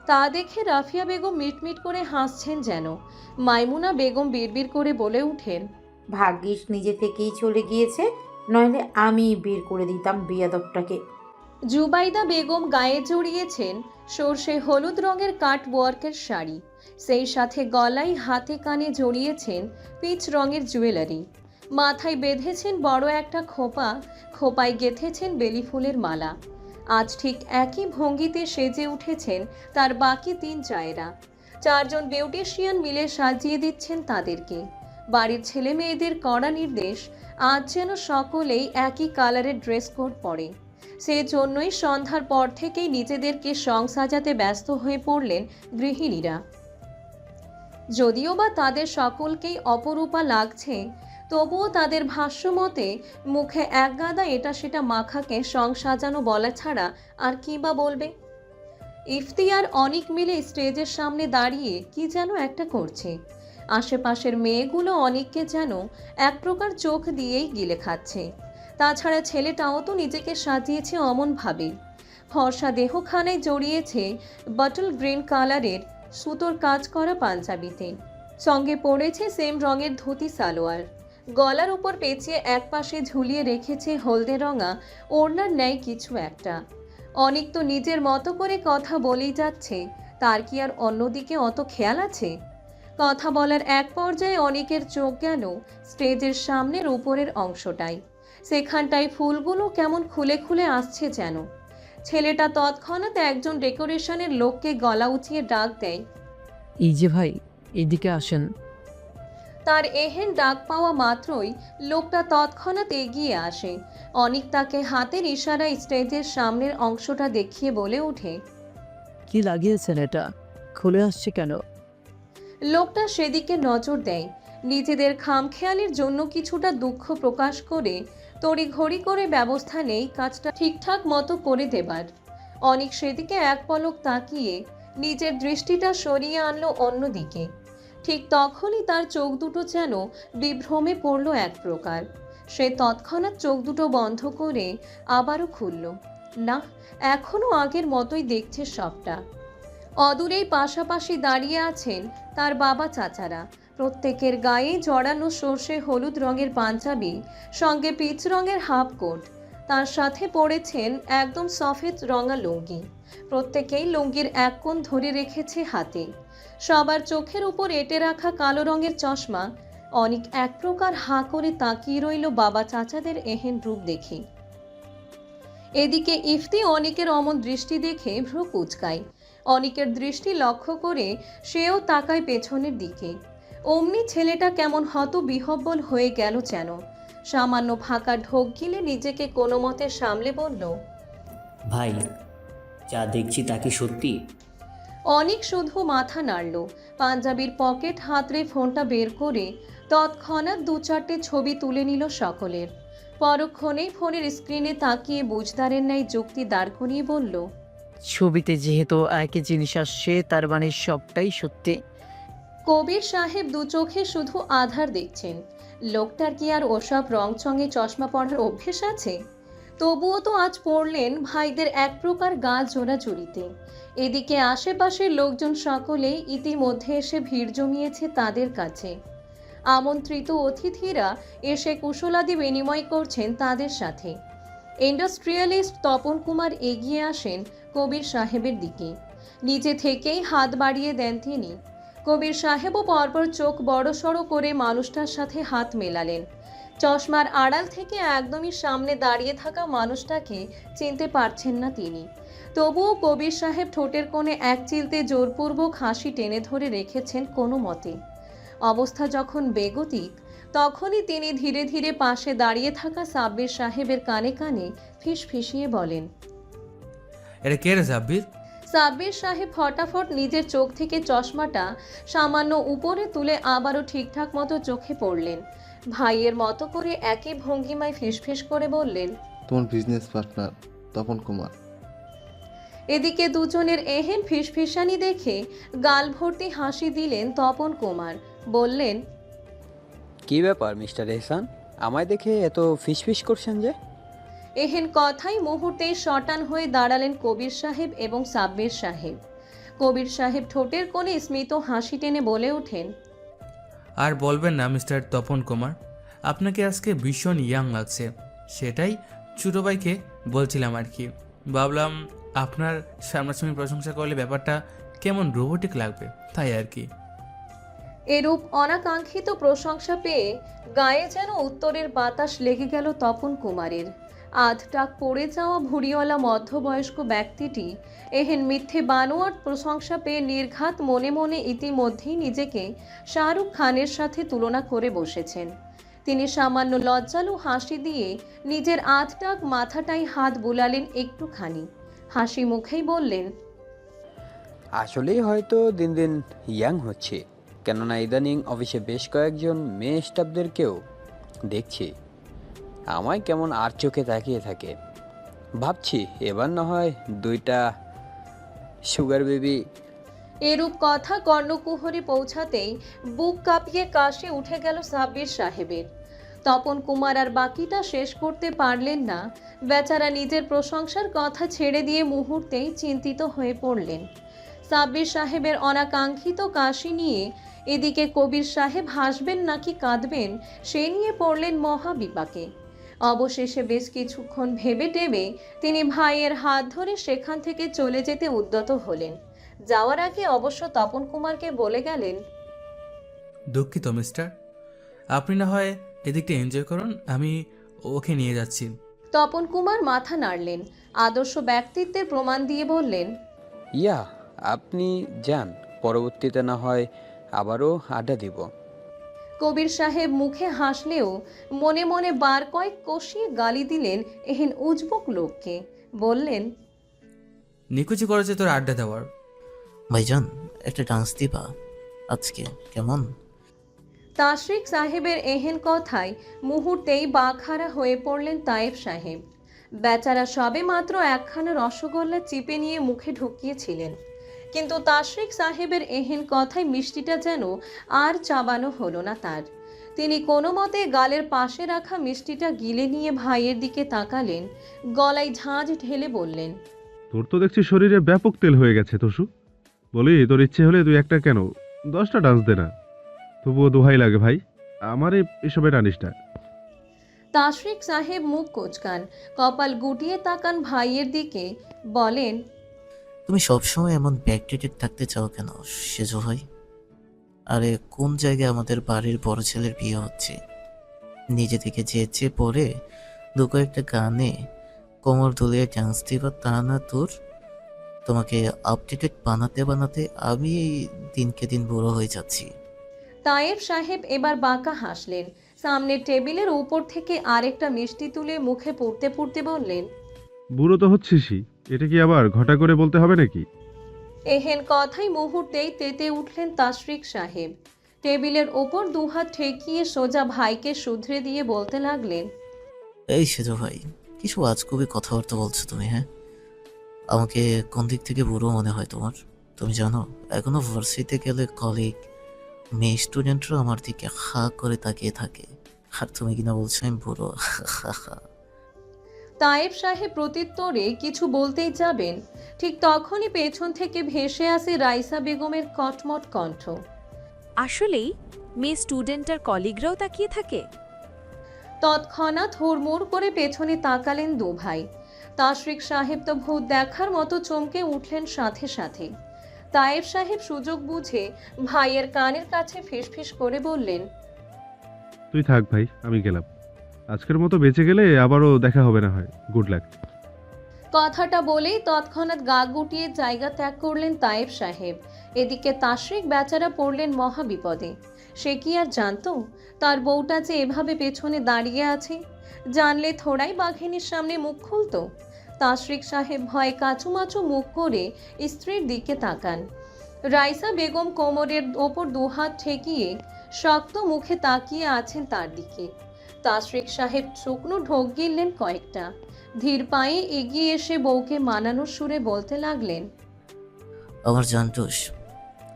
তা দেখে রাফিয়া বেগম মিটমিট করে হাসছেন যেন। মাইমুনা বেগম বিড়বিড় করে বলে ওঠেন, ভাগ্যিস নিজে থেকেই চলে গিয়েছে, নইলে আমি বের করে দিতাম বেয়াদবটাকে। জুবাইদা বেগম গায়ে জড়িয়েছেন সর্ষে হলুদ রঙের কাট ওয়ার্কের শাড়ি, সেই সাথে গলায় হাতে কানে জড়িয়েছেন পিচ রঙের জুয়েলারি। মাথায় বেঁধেছেন বড় একটা খোপা, খোপায় গেঁথেছেন বেলি ফুলের মালা। আজ ঠিক একই ভঙ্গিতে সেজে উঠেছেন তার বাকি 3 জায়েরা। 4 জন বিউটিশিয়ান মিলে সাজিয়ে দিচ্ছেন তাদেরকে। বাড়ির ছেলে মেয়েদের কড়া নির্দেশ, আজ যেন সকলেই একই কালারের ড্রেস কোড পরে। সেজন্যই সন্ধ্যার পর থেকেই নিজেদেরকে সং সাজাতে ব্যস্ত হয়ে পড়লেন গৃহিণীরা। যদিও বা তাদের সকলকেই অপরূপা লাগছে, তবুও তাদের ভাষ্যমতে মুখে এক গাদা এটা সেটা মাখাকে সং সাজানো বলা ছাড়া আর কি বা বলবে। ইফতিয়ার অনেক মিলে স্টেজের সামনে দাঁড়িয়ে কি যেন একটা করছে। আশেপাশের মেয়েগুলো অনেককে যেন এক প্রকার চোখ দিয়েই গিলে খাচ্ছে। তাছাড়া ছেলেটাও তো নিজেকে সাজিয়েছে অমনভাবে। ফর্সা দেহখানায় জড়িয়েছে বটল গ্রিন কালারের সুতোর কাজ করা পাঞ্জাবিতে, সঙ্গে পড়েছে সেম রঙের ধুতি সালোয়ার। গলার উপর পেঁচিয়ে এক পাশে ঝুলিয়ে রেখেছে হলদে রঙা ওড়নার ন্যায় কিছু একটা। অনেক তো নিজের মতো করে কথা বলেই যাচ্ছে, তার কি আর অন্যদিকে অত খেয়াল আছে? কথা বলার এক পর্যায়ে অনেকের চোখ গেল স্টেজের সামনের উপরের অংশটায়। সেখানটায় ফুলগুলো কেমন খুলে খুলে আসছে যেন। ছেলেটা তৎক্ষণাৎ একজন ডেকোরেশনের লোককে গলা উঁচিয়ে ডাক দেয়। এই যে ভাই, এদিকে আসেন। তার এহেন ডাক পাওয়া মাত্রই লোকটা তৎক্ষণাৎ এগিয়ে আসে। অনিক তাকে হাতের ইশারায় স্টেজের সামনের অংশটা দেখিয়ে বলে ওঠে, কি লাগিয়েছেন এটা? খুলে আসছে কেন? লোকটা সেদিকে নজর দেয়। নিজেদের খামখেয়ালির জন্য কিছুটা দুঃখ প্রকাশ করে তড়িঘড়ি করে ব্যবস্থা নেই কাজটা ঠিকঠাক মতো করে দেবার। অনিক সেদিকে এক পলক তাকিয়ে নিজের দৃষ্টিটা সরিয়ে আনলো অন্যদিকে। ঠিক তখনই তার চোখ দুটো যেন বিভ্রমে পড়ল এক প্রকার। সে তৎক্ষণাৎ চোখ দুটো বন্ধ করে আবারও খুলল। না, এখনও আগের মতোই দেখছে সবটা। অদূরেই পাশাপাশি দাঁড়িয়ে আছেন তার বাবা চাচারা। প্রত্যেকের গায়ে জড়ানো সর্ষে হলুদ রঙের পাঞ্জাবি, সঙ্গে পিচ রঙের হাফ কোট, তার সাথে পরেছেন একদম সফেদ রঙা লুঙ্গি। প্রত্যেকেই লুঙ্গির এক কোণ ধরে রেখেছে হাতে। সবার চোখের উপর এঁটে রাখা কালো রঙের চশমা। অনেক এক প্রকার হাঁ করে তাকিয়ে রইল বাবা চাচাদের এহেন রূপ দেখে। এদিকে ইফতি অনেকের অমন দৃষ্টি দেখে ভ্রু কুঁচকায়। অনেকের দৃষ্টি লক্ষ্য করে সেও তাকায় পেছনের দিকে। অমনি ছেলেটা কেমন হতবিহ্বল হয়ে গেল যেন। সামান্য ফাঁকা ঢোক গিলে নিজেকে কোনো মতে সামলে বলল, ভাই, যা দেখছি তা কি সত্যি? অনেক শুধু মাথা নাড়ল। পাঞ্জাবির পকেট হাতড়ে ফোনটা বের করে তৎক্ষণাৎ 2-4টে ছবি তুলে নিল সকলের। পরক্ষণেই ফোনের স্ক্রিনে তাকিয়ে বুঝদারের ন্যায় যুক্তি দাঁড় করিয়ে বলল, ছবিতে যেহেতু একই জিনিস আসছে তার মানে সবটাই সত্যি। কবির সাহেব দু চোখে শুধু আধার দেখছেন। লোকটার কি আর ওসব রংচঙে চশমা পড়ার অভ্যেস আছে? তবুও তো আজ পড়লেন ভাইদের এক প্রকার গা জোড়াজুড়িতে। এদিকে আশেপাশের লোকজন সকলেই ইতিমধ্যে এসে ভিড় জমিয়েছে তাদের কাছে। আমন্ত্রিত অতিথিরা এসে কুশলাদি বিনিময় করছেন তাদের সাথে। ইন্ডাস্ট্রিয়ালিস্ট তপন কুমার এগিয়ে আসেন কবির সাহেবের দিকে। নিজে থেকেই হাত বাড়িয়ে দেন তিনি। কবির সাহেবও পরপর চোখ বড়সড় করে মানুষটার সাথে হাত মেলালেন। চশমার আড়াল থেকে একদমই সামনে দাঁড়িয়ে থাকা মানুষটাকে চিনতে পারছেন না তিনি। তবুও কবির সাহেব ঠোঁটের কোণে এক চিলতে জোরপূর্বক হাসি টেনে ধরে রেখেছেন কোনো মতে। অবস্থা যখন বেগতিক, তখনই তিনি ধীরে ধীরে পাশে দাঁড়িয়ে থাকা সাব্বির সাহেবের কানে কানে ফিসফিসিয়ে বলেন, এটা কে রে সাব্বির? সাব্বির সাহেব ফটাফট নিজের চোখ থেকে চশমাটা সামান্য উপরে তুলে আবারও ঠিকঠাক মতো চোখে পড়লেন। ভাইয়ের মতো করে একই ভঙ্গিমায় ফিসফিস করে বললেন, তোমার বিজনেস পার্টনার তপন কুমার। এদিকে দুজনের এহেন ফিসফিসানি দেখে গাল ভর্তি হাসি দিলেন তপন কুমার। বললেন, কি ব্যাপার মিস্টার এহসান, আমায় দেখে এত ফিসফিস করছেন যে? এহেন কথাই মুহূর্তেই শটান হয়ে দাঁড়ালেন কবির সাহেব এবং সাব্বির সাহেব। কবির সাহেব ঠোঁটের কোণে স্মিত হাসি টেনে বলে ওঠেন, আর বলবেন না মিস্টার তপন কুমার, আপনাকে আজকে ভীষণ ইয়াং লাগছে। সেটাই ছোটো ভাইকে বলছিলাম আর কি। ভাবলাম আপনার সামনাসামনি প্রশংসা করলে ব্যাপারটা কেমন রোবোটিক লাগবে, তাই আর কি। এরূপ অনাকাঙ্ক্ষিত প্রশংসা পেয়ে গায়ে যেন উত্তরের বাতাস লেগে গেল তপন কুমারের। আধটাক পড়ে যাওয়া ভুঁড়িওয়ালা মধ্যবয়স্ক ব্যক্তিটি এহেন মিথ্যে বানোয়াট প্রশংসা পেয়ে নির্ঘাত মনে মনে ইতিমধ্যেই নিজেকে শাহরুখ খানের সাথে তুলনা করে বসেছেন। তিনি সামান্য লজ্জালু হাসি দিয়ে নিজের আধটাক মাথাটাই হাত বুলালেন একটুখানি। হাসি মুখেই বললেন, আসলেই হয়তো দিন দিন ইয়াং হচ্ছে, কেননা ইদানিং অফিসে বেশ কয়েকজন মেয়ে স্টাফদেরকেও দেখছি আমায় কেমন আর চোখে তাকিয়ে থাকে। ভাবছি এবার না হয় 2টা সুগার বেবি। এরূপ কথা কর্ণকুহরে পৌঁছাতেই বুক কাঁপিয়ে কাশি উঠে গেল সাব্বির সাহেবের। তপন কুমার আর বাকিটা শেষ করতে পারলেন না। বেচারা নিজের প্রশংসার কথা ছেড়ে দিয়ে মুহূর্তেই চিন্তিত হয়ে পড়লেন। সাব্বির সাহেবের অনাকাঙ্ক্ষিত কাশি নিয়ে এদিকে কবির সাহেব হাসবেন নাকি কাঁদবেন সে নিয়ে পড়লেন মহাবিপাকে। অবশেষে বেশ কিছুক্ষণ ভেবে টেবে তিনি ভাইয়ের হাত ধরে সেখান থেকে চলে যেতে উদ্যত হলেন। যাওয়ার আগে অবশ্য তপন কুমারকে বলে গেলেন, দুঃখিত মিস্টার, আপনি না হয় এদিকটা এনজয় করুন, আমি ওকে নিয়ে যাচ্ছি। তপন কুমার মাথা নাড়লেন। আদর্শ ব্যক্তিত্বের প্রমাণ দিয়ে বললেন, ইয়া, আপনি যান, পরবর্তীতে না হয় আবারও আড্ডা দিব। কবির সাহেব মুখে হাসলেও মনে মনে বার কয়েক কষিয়ে গালি দিলেন এহেন উজবুক লোককে। বললেন, নিকুচি করেছে তোর আড্ডা দেওয়ার। ভাইজান, একটা ডান্স দিবা আজকে, কেমন? তাশরিক সাহেবের এহেন কথায় মুহূর্তেই বাকহারা হয়ে পড়লেন তায়েব সাহেব। বেচারা সবে মাত্র একখানা রসগোল্লা চিপে নিয়ে মুখে ঢুকিয়েছিলেন, কিন্তু তাশরিক সাহেবের এহেন কথায় মিষ্টিটা যেন আর চাবানো হলো না তার। তিনি কোনো মতে গালের পাশে রাখা মিষ্টিটা গিলে নিয়ে ভাইয়ের দিকে তাকালেন, গলায় ঝাঁঝ ঢেলে বললেন, তোর তো দেখছি শরীরে ব্যাপক তেল হয়ে গেছে তোষু। বলি তোর ইচ্ছে হলে তুই একটা কেন 10টা ডান্স দে না, তবুও দোহাই লাগে ভাই, আমার এসবে টানিস না। তাশরিক সাহেব মুখ কোচকান, কপাল গুটিয়ে তাকান ভাইয়ের দিকে, বলেন, তুমি সবসময় এমন ব্যাকডেটেড থাকতে চাও কেন সেজো ভাই? আরে কোন জায়গায় আমাদের বাড়ির বড় ছেলের বিয়ে হচ্ছে, নিজে থেকে যেচে পড়ে দু কয়েকটা গানে কোমর দুলিয়ে ডান্স দিবা, তা না তোর? তোমাকে আপডেটেড বানাতে বানাতে আমি এই দিনকে দিন বুড়ো হয়ে যাচ্ছি। তায়েব সাহেব এবার বাঁকা হাসলেন, সামনের টেবিলের উপর থেকে আরেকটা মিষ্টি তুলে মুখে পুড়তে পুড়তে বললেন, বুড়ো তো হচ্ছিসই, এটা কি আবার ঘটা করে বলতে হবে নাকি? এহেন কথাই মুহূর্তেই তেতে উঠলেন তাশরিক সাহেব। টেবিলের ওপর দুহাত ঠেকিয়ে সোজা ভাইকে শুধরে দিয়ে বলতে লাগলেন, এই সেজো ভাই, কিছু আজগুবি কথাবার্তা বলছো তুমি? হ্যাঁ, আমাকে কোন দিক থেকে বুড়ো মনে হয় তোমার? তুমি জানো এখনো ভার্সিটিতে গেলে কলিগ মেয়ে স্টুডেন্টরা আমার দিকে হা করে তাকিয়ে থাকে, আর তুমি কিনা বলছো আমি বুড়ো। তায়েব সাহেব প্রত্যুত্তরে কিছু বলতেই যাবেন, ঠিক তখনই পেছন থেকে ভেসে আসে রাইসা বেগমের কটমট কণ্ঠ, আসলেই মেয়ে স্টুডেন্ট আর কলিগরাও তাকিয়ে থাকে? তৎক্ষণাৎ হুড়মুড় করে পেছনে তাকালেন দু ভাই। তাশরিক সাহেব তো ভূত দেখার মতো চমকে উঠলেন সাথে সাথে। তায়েব সাহেব সুযোগ বুঝে ভাইয়ের কানের কাছে ফিসফিস করে বললেন, তুই থাক ভাই, আমি গেলাম, আজকের মতো বেঁচে গেলে আবারও দেখা হবে না হয়, গুড লাক। কথাটা বলেই তৎক্ষণাৎ গা গুটিয়ে জায়গা ত্যাগ করলেন তায়েব সাহেব। এদিকে তাশরিক বেচারা পড়লেন মহা বিপদে। সে কি আর জানতো তার বউটা যে এভাবে পেছনে দাঁড়িয়ে আছে? জানলে থোড়াই বাঘিনীর সামনে মুখ খুলতো। তাশরিক সাহেব ভয়ে কাচুমাচু মুখ করে স্ত্রীর দিকে তাকান। রাইসা বেগম কোমরের ওপর দুহাত ঠেকিয়ে শক্ত মুখে তাকিয়ে আছেন তার দিকে। তাশরিক সাহেব শুকনো ঢোক গিললেন কয়েকটা, ধীর পায়ে এগিয়ে এসে বউকে মানানোর সুরে বলতে লাগলেন, আমার জানতোষ,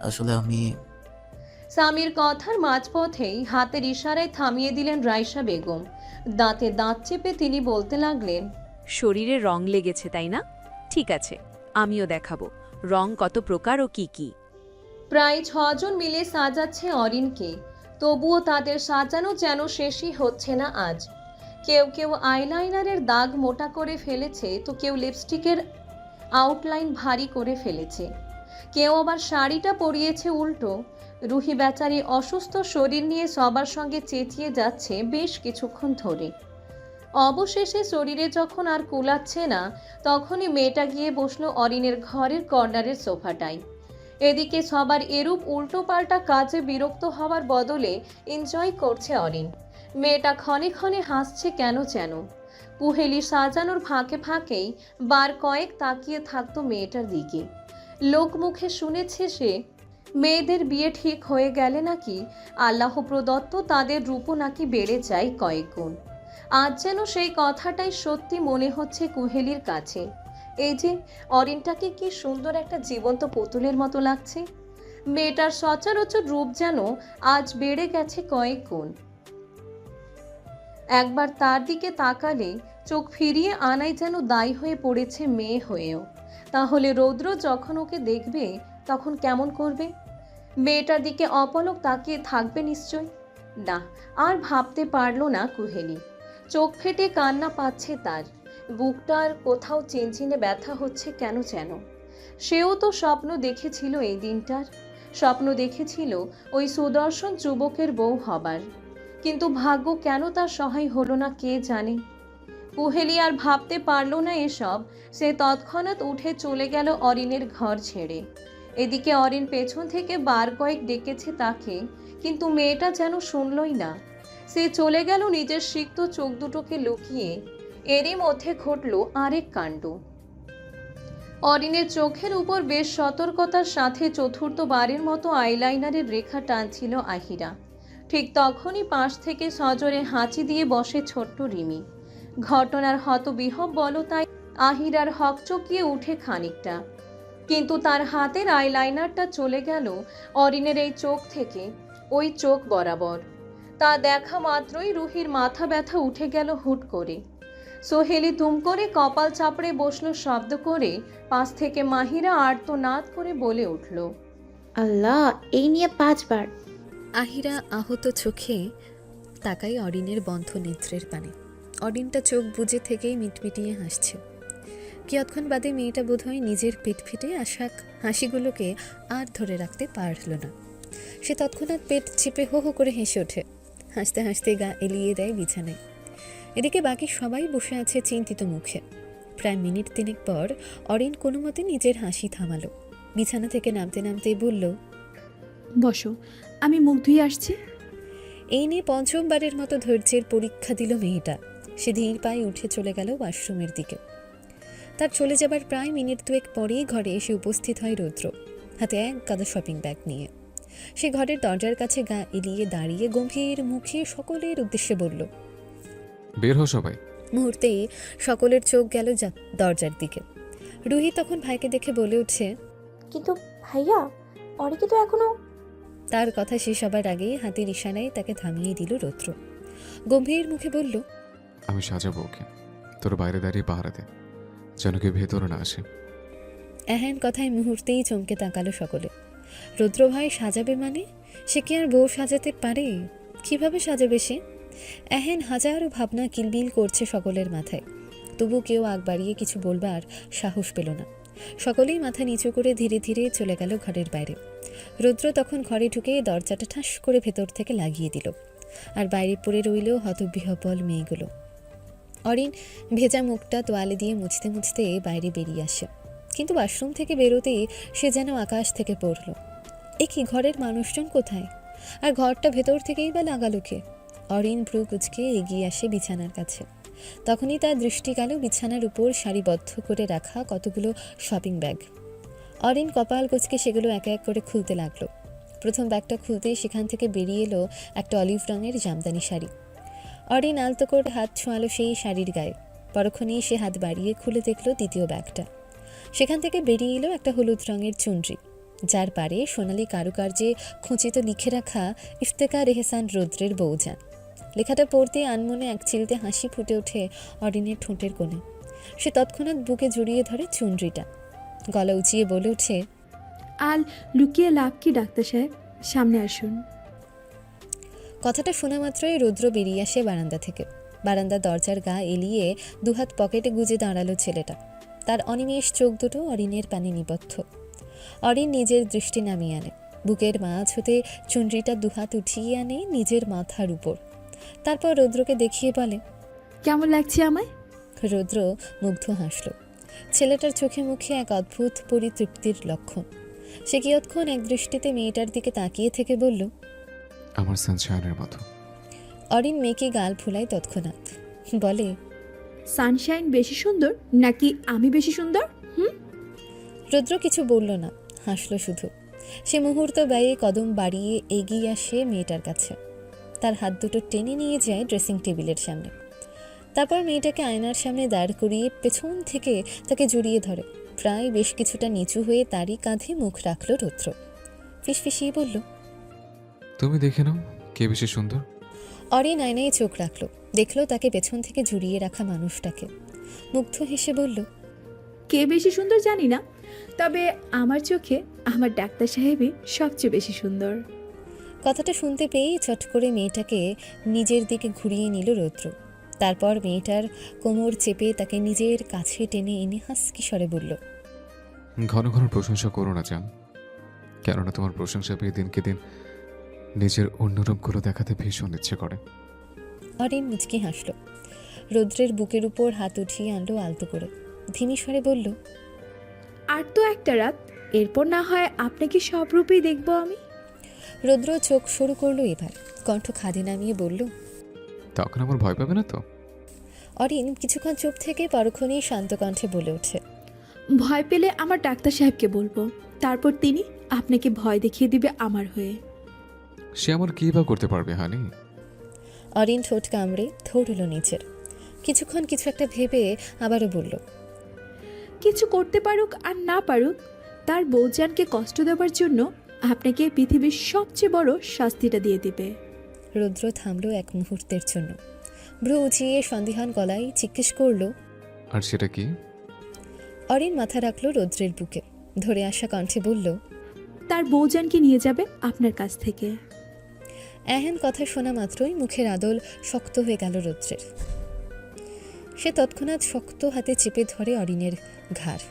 আসলে আমি স্বামীর কথার মাঝপথেই হাতের ইশারায় থামিয়ে দিলেন রাইসা বেগম। দাঁতে দাঁত চেপে তিনি বলতে লাগলেন, শরীরে রং লেগেছে তাই না? ঠিক আছে, আমিও দেখাবো রং কত প্রকার ও কি কি। প্রায় 6 জন মিলে সাজাচ্ছে অরিনকে, তবুও তাদের সাজানো যেন শেষই হচ্ছে না আজ। কেউ কেউ আইলাইনারের দাগ মোটা করে ফেলেছে, তো কেউ লিপস্টিকের আউটলাইন ভারী করে ফেলেছে, কেউ আবার শাড়িটা পরিয়েছে উল্টো। রুহি বেচারি অসুস্থ শরীর নিয়ে সবার সঙ্গে চেঁচিয়ে যাচ্ছে বেশ কিছুক্ষণ ধরে। অবশেষে শরীরে যখন আর কুলাচ্ছে না, তখনই মেয়েটা গিয়ে বসলো অরিনের ঘরের কর্নারের সোফাটায়। এদিকে সবার এরূপ উল্টোপাল্টা কাজে বিরক্ত হওয়ার বদলে এনজয় করছে অরিন। মেয়েটা ক্ষণে ক্ষণে হাসছে কেন যেন। কুহেলি সাজানোর ফাঁকে ফাঁকেই বার কয়েক তাকিয়ে থাকতো মেয়েটার দিকে। লোক মুখে শুনেছে সে মেয়েদের বিয়ে ঠিক হয়ে গেলে নাকি আল্লাহ প্রদত্ত তাদের রূপও নাকি বেড়ে যায় কয়েক গুণ। আজ যেন সেই কথাটাই সত্যি মনে হচ্ছে কুহেলির কাছে। এই যে অরিনটাকে কি সুন্দর একটা জীবন্ত পুতুলের মতো লাগছে। মেয়েটার সচরাচর রূপ যেন আজ বেড়ে গেছে কয়েক গুণ। একবার তার দিকে তাকালে চোখ ফিরিয়ে আনাই যেন দায়ী হয়ে পড়েছে মেয়ে হয়েও। তাহলে রৌদ্র যখন ওকে দেখবে তখন কেমন করবে? মেয়েটার দিকে অপলক তাকিয়ে থাকবে নিশ্চয় না। আর ভাবতে পারল না কুহেলি। চোখ ফেটে কান্না পাচ্ছে তার, বুকটার কোথাও চিনচিনে ব্যথা হচ্ছে কেন যেন। সেও তো স্বপ্ন দেখেছিল এই দিনটার, স্বপ্ন দেখেছিল ওই সুদর্শন যুবকের বউ হবার, কিন্তু ভাগ্য কেন তার সহায় হলো না কে জানে। কুহেলি আর ভাবতে পারল না এসব। সে তৎক্ষণাৎ উঠে চলে গেল অরিনের ঘর ছেড়ে। এদিকে অরিন পেছন থেকে বার কয়েক ডেকেছে তাকে, কিন্তু মেয়েটা যেন শুনলই না। সে চলে গেল নিজের সিক্ত চোখ দুটোকে লুকিয়ে। এরই মধ্যে ঘটল আরেক কাণ্ড। অরিনের চোখের উপর বেশ সতর্কতার সাথে চতুর্থবারের মতো আইলাইনারের রেখা টানছিল আহিরা। ঠিক তখনই পাশ থেকে সজোরে হাঁচি দিয়ে বসে ছোট্ট রিমি। ঘটনার হতবিহ্বলতায় আহিরার হকচকিয়ে উঠে খানিকটা, কিন্তু তার হাতের আইলাইনারটা চলে গেল অরিনের এই চোখ থেকে ওই চোখ বরাবর। তা দেখা মাত্রই রুহির মাথা ব্যথা উঠে গেল হুট করে। সোহেলি দুম করে কপাল চাপড়ে বসলো শব্দ করে। পাশ থেকে মাহিরা আর্তনাদ করে বলে উঠল, আল্লাহ, এই নিয়ে 5 বার। আহিরা আহত চোখে তাকাই অরিনের বন্ধ নেত্রের পানে। অরিনটা চোখ বুজে থেকেই মিটমিটিয়ে হাসছে। কিয়ৎক্ষণ বাদে মেয়েটা বোধহয় নিজের পেট ফেটে আসা হাসিগুলোকে আর ধরে রাখতে পারল না। সে তৎক্ষণাৎ পেট চেপে হো হো করে হেসে ওঠে। হাসতে হাসতে গা এলিয়ে দেয় বিছানায়। এদিকে বাকি সবাই বসে আছে চিন্তিত মুখে। প্রায় মিনিট 3 পর অরিন কোনো মতে নিজের হাসি থামালো। বিছানা থেকে নামতে নামতে বলল, বসো, আমি মুখ ধুয়ে আসছি। এই নিয়ে 5মবারের মতো ধৈর্যের পরীক্ষা দিল মেয়েটা। সে ধীর পায়ে উঠে চলে গেল ওয়াশরুমের দিকে। তার চলে যাবার প্রায় মিনিট 2 পরেই ঘরে এসে উপস্থিত হয় রৌদ্র, হাতে এক গাদা শপিং ব্যাগ নিয়ে। সে ঘরের দরজার কাছে গা এলিয়ে দাঁড়িয়ে গম্ভীর মুখে সকলের উদ্দেশ্যে বলল, বের হো সবাই। মুহূর্তে সকলের চোখ গেল দরজার দিকে। রুহি তখন ভাইকে দেখে বলে উঠছে, কিন্তু ভাইয়া, অরিকে তো এখনো। তার কথা শেষ হবার আগেই হাতের ইশারায় তাকে থামিয়ে দিল রৌদ্র। গম্ভীর মুখে বলল, আমি সাজাবো ওকে, তোর বাইরে দাঁড়িয়ে পাহারা দে, যেন কেউ ভেতরে না আসে। এহেন কথায় মুহূর্তেই চমকে তাকালো সকলে। রৌদ্র ভাই সাজাবে মানে? সে কি আর বউ সাজাতে পারে? কিভাবে সাজাবে সে? এহেন হাজারো ভাবনা কিলবিল করছে সকলের মাথায়। তবু কেউ আগ বাড়িয়ে কিছু বলবার সাহস পেল না। সকলেই মাথা নিচু করে ধীরে ধীরে চলে গেল ঘরের বাইরে। রৌদ্র তখন ঘরে ঢুকে দরজাটা ঠাস করে ভেতর থেকে লাগিয়ে দিল। আর বাইরে পড়ে রইল হতবিহ্বল মেয়েগুলো। অরিন ভেজা মুখটা তোয়ালে দিয়ে মুছতে মুছতে বাইরে বেরিয়ে আসে। কিন্তু ওয়াশরুম থেকে বেরোতেই সে যেন আকাশ থেকে পড়ল। এ কি, ঘরের মানুষজন কোথায়? আর ঘরটা ভেতর থেকেই বা লাগালো কে? অরিন ভ্রু কুচকে এগিয়ে আসে বিছানার কাছে। তখনই তার দৃষ্টি গেল বিছানার উপর সারিবদ্ধ করে রাখা কতগুলো শপিং ব্যাগ। অরিন কপাল কুচকে সেগুলো এক এক করে খুলতে লাগলো। প্রথম ব্যাগটা খুলতেই সেখান থেকে বেরিয়ে এলো একটা অলিভ রঙের জামদানি শাড়ি। অরিন আলতো করে হাত ছোঁয়ালো সেই শাড়ির গায়ে। পরক্ষণেই সে হাত বাড়িয়ে খুলে দেখলো দ্বিতীয় ব্যাগটা। সেখান থেকে বেরিয়ে এলো একটা হলুদ রঙের চুনরি, যার পারে সোনালি কারুকার্যে খচিত লিখে রাখা ইফতেখার এহসান রৌদ্রের বউজান। লেখাটা পড়তে আনমনে এক চিলতে হাসি ফুটে ওঠে অরিনের ঠোঁটের কোণে। সে তৎক্ষণাৎ বুকে জড়িয়ে ধরে চুনরিটা। গলা উঁচিয়ে বলে ওঠে, আল লুকিয়ে লাভ কি ডাক্তার সাহেব, সামনে আসুন। কথাটা শোনা মাত্রই রৌদ্র বেরিয়ে আসে বারান্দা থেকে। বারান্দার দরজার গা এলিয়ে দুহাত পকেটে গুজে দাঁড়ালো ছেলেটা। তার অনিমেষ চোখ দুটো অরিনের পানে নিবদ্ধ। অরিন নিজের দৃষ্টি নামিয়ে আনে। বুকের মাঝ হতে চুনরিটা দুহাত উঠিয়ে আনে নিজের মাথার উপর। তারপর রৌদ্রকে দেখিয়ে বলে, কেমন লাগছে আমায়? রৌদ্র মুগ্ধ হাসল। ছেলেটার চোখে মুখে এক অদ্ভুত পরিতৃপ্তির লক্ষণ। সে কিয়ৎক্ষণ এক দৃষ্টিতে মেয়েটার দিকে তাকিয়ে থেকে বলল, আমার সানশাইনের মতো। অরিন মেয়েকে গাল ফুলায় তৎক্ষণাৎ, বলে, সানশাইন বেশি সুন্দর নাকি আমি বেশি সুন্দর? রৌদ্র কিছু বলল না, হাসলো শুধু। সে মুহূর্ত ব্যয়ে কদম বাড়িয়ে এগিয়ে আসে মেয়েটার কাছে। তার হাত দুটো টেনে নিয়ে যায় ড্রেসিং টেবিলের সামনে। তারপর মেয়েটাকে আয়নার সামনে দাঁড় করিয়ে পেছন থেকে তাকে জড়িয়ে ধরে। প্রায় বেশ কিছুটা নিচু হয়ে তারই কাঁধে মুখ রাখল রৌদ্র। ফিসফিসিয়ে বলল, তুমি দেখে নাও কে বেশি সুন্দর। অরিন আয়নায় চোখ রাখলো, দেখলো তাকে পেছন থেকে জড়িয়ে রাখা মানুষটাকে। মুগ্ধ হেসে বলল, কে বেশি সুন্দর জানি না, তবে আমার চোখে আমার ডাক্তার সাহেবই সবচেয়ে বেশি সুন্দর। কথাটা শুনতে পেয়েই চট করে মেয়েটাকে নিজের দিকে ঘুরিয়ে নিল রৌদ্র। তারপর মেয়েটার কোমর চেপে তাকে নিজের কাছে টেনে এনে হাসকি স্বরে বলল, ঘন ঘন প্রশংসা করো না জান, কেননা তোমার প্রশংসা পেয়ে দিনকে দিন নিজের অন্য রূপগুলো দেখাতে ভীষণ ইচ্ছে করে। অরিন মুচকি হাসল। রৌদ্রের বুকের উপর হাত উঠিয়ে আনলো আলতো করে। ধিমি স্বরে বলল, আর তো একটা রাত, এরপর না হয় আপনাকে সব রূপেই দেখবো আমি। রৌদ্র চোখ শুরু করলো এবার, কণ্ঠ খাদে নামিয়ে বলল, তখন আমার ভয় পাবে না তো? অরিন কিছুক্ষণ চুপ থেকে পরক্ষণেই শান্ত কণ্ঠে বলে ওঠে, ভয় পেলে আমার ডাক্তার সাহেবকে বলবো, তারপর তিনি আপনাকে ভয় দেখিয়ে দিবে আমার হয়ে। সে আমার কী বা করতে পারবে হানি? অরিন ঠোঁট কামড়ে ধরল নিচের। কিছুক্ষণ কিছু একটা ভেবে আবারও বলল, কিছু করতে পারুক আর না পারুক, তার বউজানকে কষ্ট দেওয়ার জন্য আপনাকে পৃথিবীর সবচেয়ে বড় শাস্তিটা দিয়ে দিবে। রুদ্র থামল এক মুহূর্তের জন্য, ভ্রু উঁচিয়ে সন্দিহান গলায় জিজ্ঞেস করল, আর সেটা কি? অরিন মাথা রাখল রৌদ্রের বুকে, ধরে আসা কণ্ঠে বলল, তার বউজানকে নিয়ে যাবে আপনার কাছ থেকে। এহেন কথা শোনা মাত্রই মুখের আদল শক্ত হয়ে গেল রৌদ্রের। সে তৎক্ষণাৎ শক্ত হাতে চেপে ধরে অরিনের ঘাড়।